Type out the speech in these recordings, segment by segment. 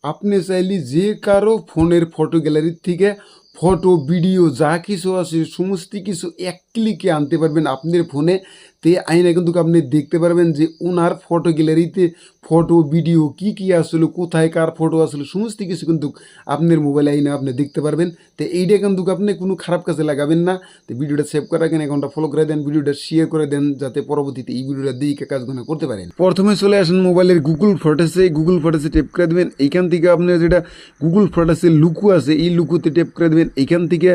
আপনি চাইলে যে কারো ফোনের ফটো গ্যালারির থেকে ফটো ভিডিও যা কিছু আছে সমস্ত কিছু এক ক্লিকে আনতে পারবেন আপনার ফোনে। তে আইনা কিন্তু আপনি দেখতে পারবেন যে ওনার ফটো গ্যালারিতে ফটো ভিডিও কি কি আসলে, কোথায় কার ফটো আসলে, সমস্ত কিছু কিন্তু আপনার মোবাইলে আইনা আপনি দেখতে পারবেন। তো এইটা কিন্তু আপনি কোনো খারাপ কাজে লাগাবেন না। তো ভিডিওটা সেভ করে রাখেন, অ্যাকাউন্টটা ফলো করে দেন, ভিডিওটা শেয়ার করে দেন, যাতে পরবর্তীতে এই ভিডিওটা দেখে কাজগুলো করতে পারেন। প্রথমে চলে আসেন মোবাইলের গুগল ফটোসে টেপ করে দেবেন। এইখান থেকে আপনার যেটা গুগল ফটোসের লুকু আছে এই লুকুতে টেপ করে দেবেন। এইখান থেকে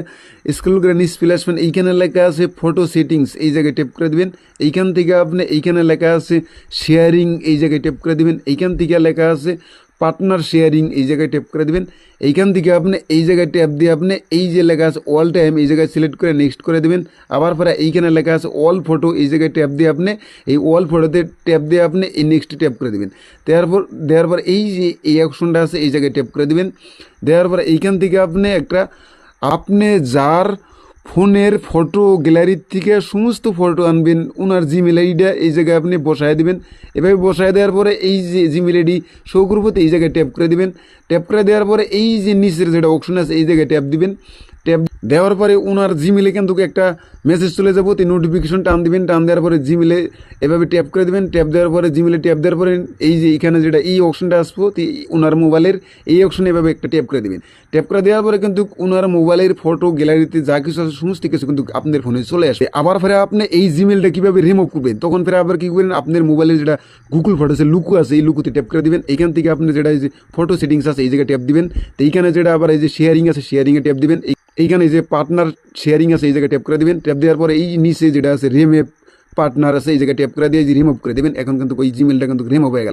স্ক্রল করে নিচ চলে আসবেন, এইখানে লেখা আছে ফটো সেটিংস, এই জায়গায় টেপ করে দেবেন। এইখান থেকে আপনি এইখানে লেখা আছে শেয়ারিং, এই জায়গায় টেপ করে দেবেন। এইখান থেকে লেখা আছে পার্টনার শেয়ারিং, এই জায়গায় ট্যাপ করে দেবেন। এইখান থেকে আপনি এই জায়গায় ট্যাপ দিয়ে আপনি এই যে লেখা আছে অল টাইম, এই জায়গায় সিলেক্ট করে নেক্সট করে দেবেন। আবার পরে এইখানে লেখা আছে অল ফটো, এই জায়গায় ট্যাপ দিয়ে আপনি এই অল ফটোতে ট্যাপ দিয়ে আপনি এই নেক্সট ট্যাপ করে দেবেন। দেওয়ার পর এই যে এই অপশনটা আছে এই জায়গায় ট্যাপ করে দেবেন। দেওয়ার পর এইখান থেকে আপনি যার ফোনের ফটো গ্যালারির থেকে সমস্ত ফটো আনবেন ওনার জিমেল আইডিটা এই জায়গায় আপনি বসায় দেবেন। এভাবে বসায় দেওয়ার পরে এই যে জিমেল আইডি শো করবো, এই জায়গায় ট্যাপ করে দেবেন। ট্যাপ করে দেওয়ার পরে এই যে নিচের যেটা অপশন আছে এই জায়গায় ট্যাপ দিবেন। ট্যাপ দেওয়ার পরে ওনার জিমেলে কিন্তু একটা মেসেজ চলে যাবো, তো নোটিফিকেশন টান দিবেন। টান দেওয়ার পরে জিমেলে এভাবে ট্যাপ করে দেবেন। ট্যাপ দেওয়ার পরে জিমেলে ট্যাপ দেওয়ার পরে এই যে এখানে যেটা এই অপশনটা আসবো, ওনার মোবাইলের এই অপশনে এভাবে একটা ট্যাপ করে দেবেন। ট্যাপ করে দেওয়ার পরে কিন্তু ওনার মোবাইলের ফটো গ্যালারিতে যা কিছু আছে সমস্ত কিছু কিন্তু আপনার ফোনে চলে আসবে। আবার ফেরে আপনি এই জিমেলটা কীভাবে রিমুভ করবেন, তখন ফেরে আবার কী করবেন, আপনার মোবাইলের যেটা গুগল ফটোসের লুকু আছে এই লুকুতে ট্যাপ করে দেবেন। এইখান থেকে আপনি যেটা এই যে ফটো সেটিংস আছে এই জায়গায় ট্যাপ দিবেন। তো এইখানে যেটা আবার এই যে শেয়ারিং আছে শেয়ারিংয়ে ট্যাপ দিবেন। এইখানে যে পার্টনার শেয়ারিং আছে এই জায়গায় ট্যাপ করে দেবেন। ট্যাপ দেওয়ার পরে এই নিচে যেটা আছে রিমুভ পার্টনার আছে এই জায়গায় ট্যাপ করে দিয়ে রিমুভ করে দেবেন। এখন কিন্তু ওই জিমেলটা কিন্তু রিমুভ হয়ে গেল।